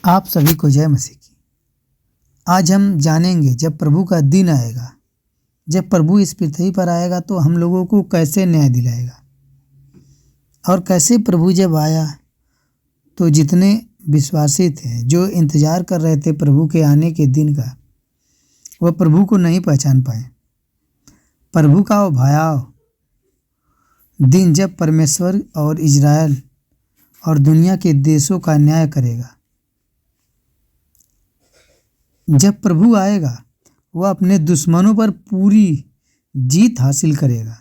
आप सभी को जय मसीह की। आज हम जानेंगे जब प्रभु का दिन आएगा, जब प्रभु इस पृथ्वी पर आएगा तो हम लोगों को कैसे न्याय दिलाएगा, और कैसे प्रभु जब आया तो जितने विश्वासी थे जो इंतज़ार कर रहे थे प्रभु के आने के दिन का, वह प्रभु को नहीं पहचान पाए। प्रभु का वो भयावह दिन जब परमेश्वर और इजराइल और दुनिया के देशों का न्याय करेगा। जब प्रभु आएगा वह अपने दुश्मनों पर पूरी जीत हासिल करेगा।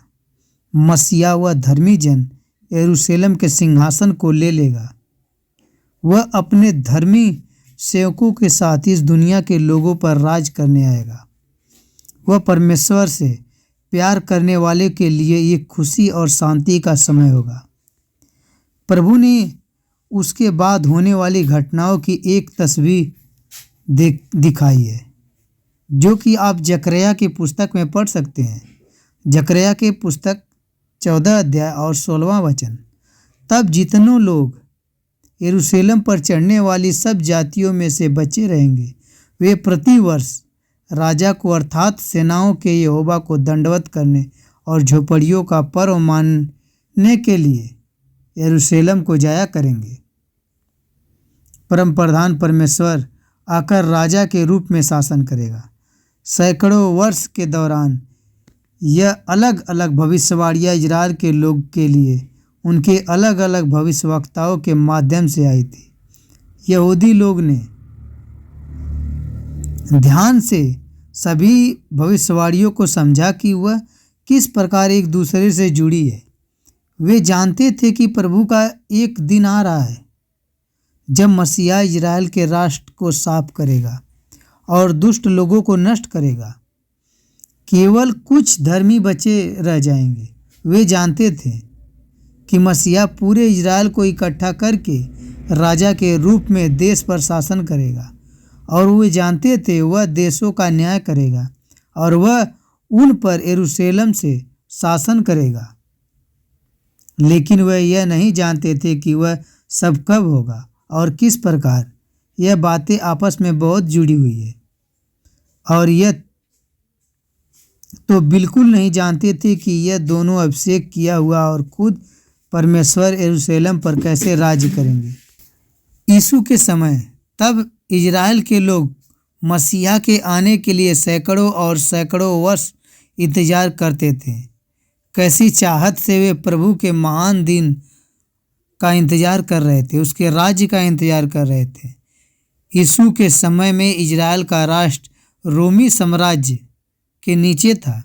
मसीहा वह धर्मी जन यरूशलेम के सिंहासन को ले लेगा। वह अपने धर्मी सेवकों के साथ इस दुनिया के लोगों पर राज करने आएगा। वह परमेश्वर से प्यार करने वाले के लिए एक खुशी और शांति का समय होगा। प्रभु ने उसके बाद होने वाली घटनाओं की एक तस्वीर दिखाई है, जो कि आप जकरिया की पुस्तक में पढ़ सकते हैं। जकरिया की पुस्तक 14 अध्याय और 16वां वचन। तब जितनों लोग यरूशलेम पर चढ़ने वाली सब जातियों में से बचे रहेंगे, वे प्रतिवर्ष राजा को अर्थात सेनाओं के यहोवा को दंडवत करने और झोपड़ियों का पर्व मानने के लिए यरूशलेम को जाया करेंगे। परम प्रधान परमेश्वर आकर राजा के रूप में शासन करेगा। सैकड़ों वर्ष के दौरान यह अलग अलग भविष्यवाणियाँ इजराइल के लोग के लिए उनके अलग अलग भविष्यवक्ताओं के माध्यम से आई थी। यहूदी लोग ने ध्यान से सभी भविष्यवाणियों को समझा कि वह किस प्रकार एक दूसरे से जुड़ी है। वे जानते थे कि प्रभु का एक दिन आ रहा है जब मसीहा इजराइल के राष्ट्र को साफ करेगा और दुष्ट लोगों को नष्ट करेगा। केवल कुछ धर्मी बचे रह जाएंगे। वे जानते थे कि मसीहा पूरे इजराइल को इकट्ठा करके राजा के रूप में देश पर शासन करेगा, और वे जानते थे वह देशों का न्याय करेगा और वह उन पर यरूशलेम से शासन करेगा। लेकिन वह यह नहीं जानते थे कि वह सब कब होगा और किस प्रकार। यह बातें आपस में बहुत जुड़ी हुई है, और यह तो बिल्कुल नहीं जानते थे कि यह दोनों अभिषेक किया हुआ और खुद परमेश्वर यरूशलेम पर कैसे राज्य करेंगे। यीशु के समय तब इजराइल के लोग मसीहा के आने के लिए सैकड़ों और सैकड़ों वर्ष इंतजार करते थे। कैसी चाहत से वे प्रभु के महान दिन का इंतजार कर रहे थे, उसके राज्य का इंतजार कर रहे थे। यीशु के समय में इजराइल का राष्ट्र रोमी साम्राज्य के नीचे था।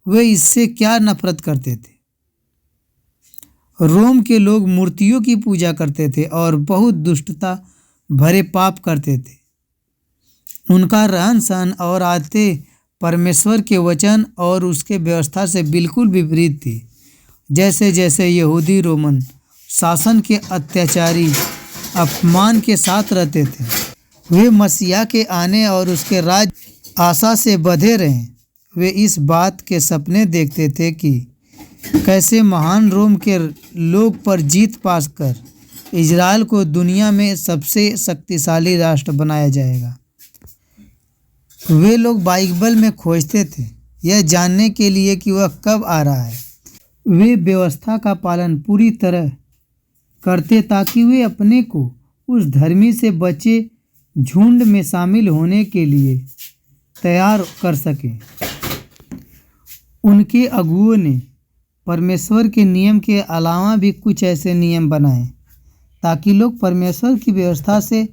वे इससे क्या नफरत करते थे। रोम के लोग मूर्तियों की पूजा करते थे और बहुत दुष्टता भरे पाप करते थे। उनका रहन सहन और आदतें परमेश्वर के वचन और उसके व्यवस्था से बिल्कुल विपरीत थी। जैसे जैसे यहूदी रोमन शासन के अत्याचारी अपमान के साथ रहते थे, वे मसीहा के आने और उसके राज आशा से बंधे रहें। वे इस बात के सपने देखते थे कि कैसे महान रोम के लोग पर जीत पाकर इजराइल को दुनिया में सबसे शक्तिशाली राष्ट्र बनाया जाएगा। वे लोग बाइबल में खोजते थे यह जानने के लिए कि वह कब आ रहा है। वे व्यवस्था का पालन पूरी तरह करते ताकि वे अपने को उस धर्मी से बचे झुंड में शामिल होने के लिए तैयार कर सकें। उनके अगुओं ने परमेश्वर के नियम के अलावा भी कुछ ऐसे नियम बनाए ताकि लोग परमेश्वर की व्यवस्था से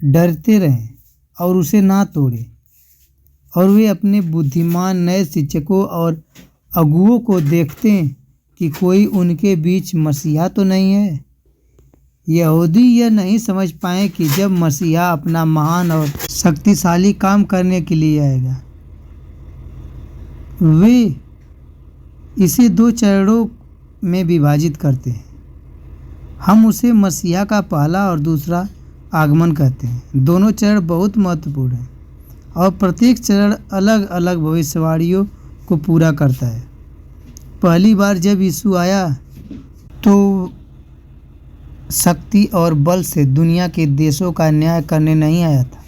डरते रहें और उसे ना तोड़ें। और वे अपने बुद्धिमान नए शिक्षकों और अगुओं को देखते हैं कि कोई उनके बीच मसीहा तो नहीं है। यहूदी यह नहीं समझ पाए कि जब मसीहा अपना महान और शक्तिशाली काम करने के लिए आएगा, वे इसे 2 चरणों में विभाजित करते हैं। हम उसे मसीहा का पहला और दूसरा आगमन कहते हैं। दोनों चरण बहुत महत्वपूर्ण हैं और प्रत्येक चरण अलग अलग भविष्यवाणियों को पूरा करता है। पहली बार जब यीशु आया तो शक्ति और बल से दुनिया के देशों का न्याय करने नहीं आया था।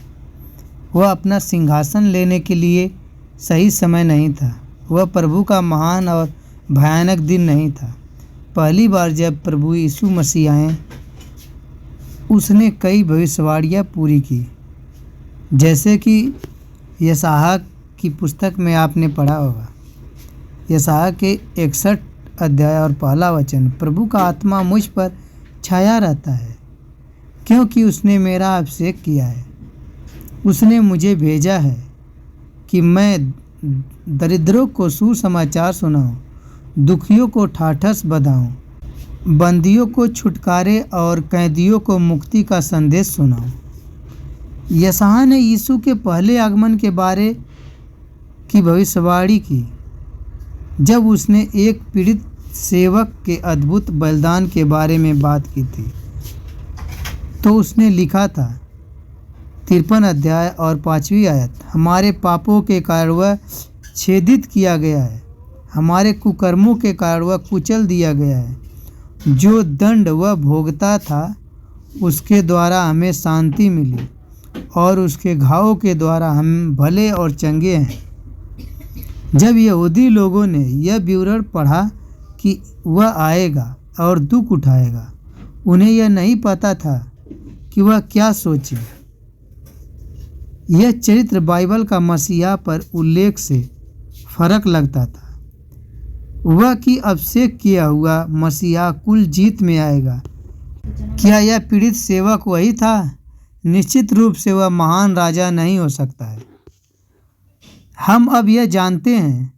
वह अपना सिंहासन लेने के लिए सही समय नहीं था। वह प्रभु का महान और भयानक दिन नहीं था। पहली बार जब प्रभु यीशु मसीह आए, उसने कई भविष्यवाणियाँ पूरी की, जैसे कि यशायाह की पुस्तक में आपने पढ़ा होगा। यशायाह के 61 अध्याय और पहला वचन, प्रभु का आत्मा मुझ पर छाया रहता है, क्योंकि उसने मेरा अभिषेक किया है। उसने मुझे भेजा है कि मैं दरिद्रों को सुसमाचार सुनाऊं, दुखियों को ठाठस बधाऊं, बंदियों को छुटकारे और कैदियों को मुक्ति का संदेश सुनाऊं। यशायाह ने यीशु के पहले आगमन के बारे की भविष्यवाणी की, जब उसने एक पीड़ित सेवक के अद्भुत बलिदान के बारे में बात की थी। तो उसने लिखा था 53 अध्याय और 5वीं आयत, हमारे पापों के कारण वह छेदित किया गया है, हमारे कुकर्मों के कारण वह कुचल दिया गया है। जो दंड वह भोगता था, उसके द्वारा हमें शांति मिली, और उसके घावों के द्वारा हम भले और चंगे हैं। जब यहूदी लोगों ने यह विवरण पढ़ा कि वह आएगा और दुख उठाएगा, उन्हें यह नहीं पता था कि वह क्या सोचे। यह चरित्र बाइबल का मसीहा पर उल्लेख से फर्क लगता था। वह कि अभिषेक किया हुआ मसीहा कुल जीत में आएगा। क्या यह पीड़ित सेवक वही था? निश्चित रूप से वह महान राजा नहीं हो सकता है। हम अब यह जानते हैं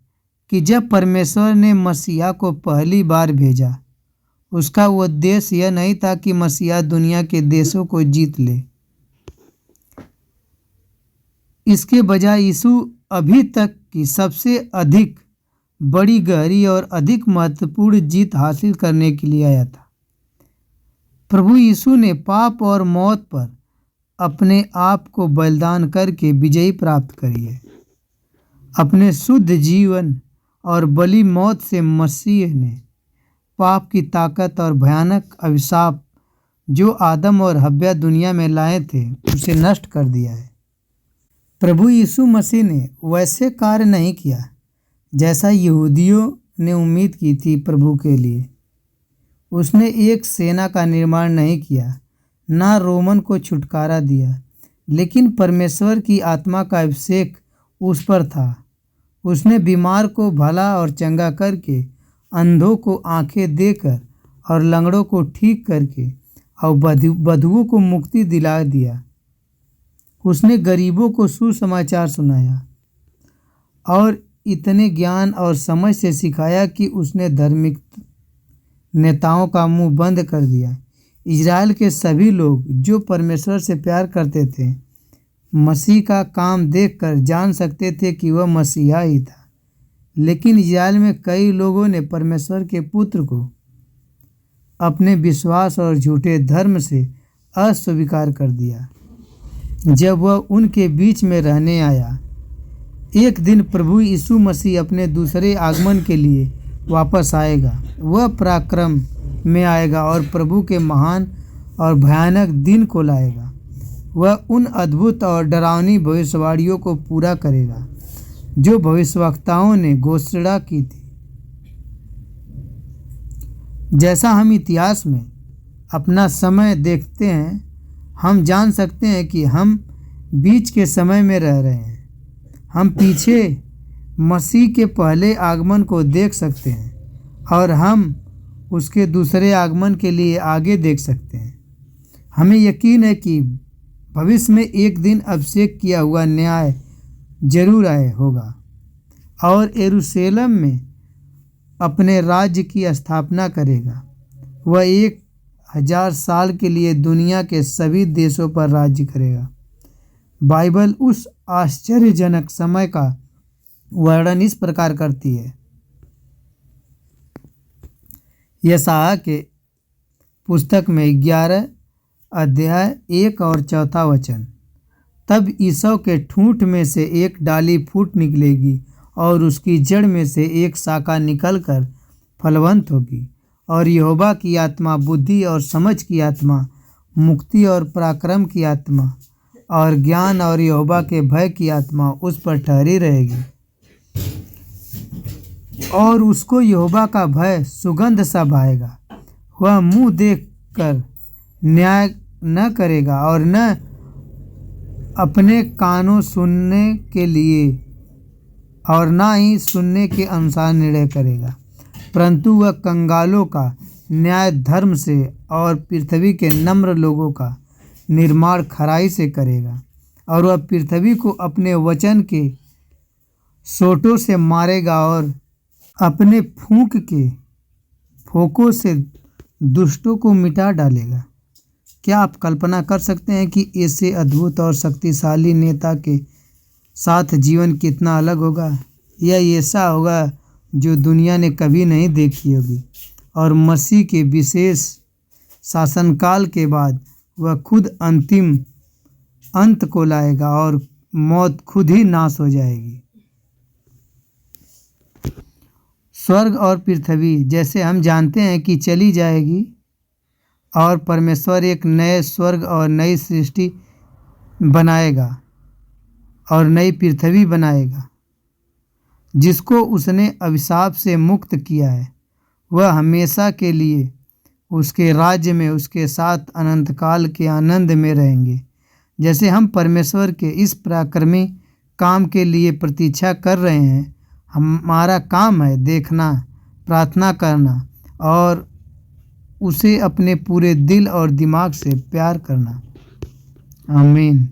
कि जब परमेश्वर ने मसीहा को पहली बार भेजा, उसका उद्देश्य यह नहीं था कि मसीहा दुनिया के देशों को जीत ले। इसके बजाय यीशु अभी तक की सबसे अधिक बड़ी, गहरी और अधिक महत्वपूर्ण जीत हासिल करने के लिए आया था। प्रभु यीशु ने पाप और मौत पर अपने आप को बलिदान करके विजयी प्राप्त करी है। अपने शुद्ध जीवन और बलि मौत से मसीह ने पाप की ताकत और भयानक अभिशाप जो आदम और हव्वा दुनिया में लाए थे, उसे नष्ट कर दिया है। प्रभु यीशु मसीह ने वैसे कार्य नहीं किया जैसा यहूदियों ने उम्मीद की थी प्रभु के लिए। उसने एक सेना का निर्माण नहीं किया, ना रोमन को छुटकारा दिया, लेकिन परमेश्वर की आत्मा का अभिषेक उस पर था। उसने बीमार को भला और चंगा करके, अंधों को आंखें देकर और लंगड़ों को ठीक करके और बधिरों को मुक्ति दिला दिया। उसने गरीबों को सुसमाचार सुनाया और इतने ज्ञान और समझ से सिखाया कि उसने धार्मिक नेताओं का मुंह बंद कर दिया। इजराइल के सभी लोग जो परमेश्वर से प्यार करते थे, मसीह का काम देखकर जान सकते थे कि वह मसीहा ही था। लेकिन इजराइल में कई लोगों ने परमेश्वर के पुत्र को अपने विश्वास और झूठे धर्म से अस्वीकार कर दिया। जब वह उनके बीच में रहने आया, एक दिन प्रभु यीशु मसीह अपने दूसरे आगमन के लिए वापस आएगा। वह पराक्रम में आएगा और प्रभु के महान और भयानक दिन को लाएगा। वह उन अद्भुत और डरावनी भविष्यवाणियों को पूरा करेगा जो भविष्यवक्ताओं ने घोषणा की थी। जैसा हम इतिहास में अपना समय देखते हैं, हम जान सकते हैं कि हम बीच के समय में रह रहे हैं। हम पीछे मसीह के पहले आगमन को देख सकते हैं और हम उसके दूसरे आगमन के लिए आगे देख सकते हैं। हमें यकीन है कि भविष्य में एक दिन अभिषेक किया हुआ न्याय जरूर आए होगा और यरूशलेम में अपने राज्य की स्थापना करेगा। वह 1000 साल के लिए दुनिया के सभी देशों पर राज्य करेगा। बाइबल उस आश्चर्यजनक समय का वर्णन इस प्रकार करती है। यशायाह के पुस्तक में 11 अध्याय 1 और 4 वचन, तब ईसौ के ठूंठ में से एक डाली फूट निकलेगी और उसकी जड़ में से एक शाखा निकलकर फलवंत होगी और यहोवा की आत्मा बुद्धि और समझ की आत्मा, मुक्ति और पराक्रम की आत्मा और ज्ञान और यहोवा के भय की आत्मा उस पर ठहरी रहेगी। और उसको यहोवा का भय सुगंध सा भाएगा। वह मुंह देख कर न्याय न करेगा और न अपने कानों सुनने के लिए और ना ही सुनने के अनुसार निर्णय करेगा, परंतु वह कंगालों का न्याय धर्म से और पृथ्वी के नम्र लोगों का निर्माण खराई से करेगा। और वह पृथ्वी को अपने वचन के सोटों से मारेगा और अपने फूंक के फोकों से दुष्टों को मिटा डालेगा। क्या आप कल्पना कर सकते हैं कि ऐसे अद्भुत और शक्तिशाली नेता के साथ जीवन कितना अलग होगा? यह ऐसा होगा जो दुनिया ने कभी नहीं देखी होगी। और मसीह के विशेष शासनकाल के बाद वह खुद अंतिम अंत को लाएगा और मौत खुद ही नाश हो जाएगी। स्वर्ग और पृथ्वी जैसे हम जानते हैं कि चली जाएगी और परमेश्वर एक नए स्वर्ग और नई सृष्टि बनाएगा और नई पृथ्वी बनाएगा, जिसको उसने अभिशाप से मुक्त किया है। वह हमेशा के लिए उसके राज्य में उसके साथ अनंत काल के आनंद में रहेंगे। जैसे हम परमेश्वर के इस पराक्रमी काम के लिए प्रतीक्षा कर रहे हैं, हमारा काम है देखना, प्रार्थना करना और उसे अपने पूरे दिल और दिमाग से प्यार करना। आमीन।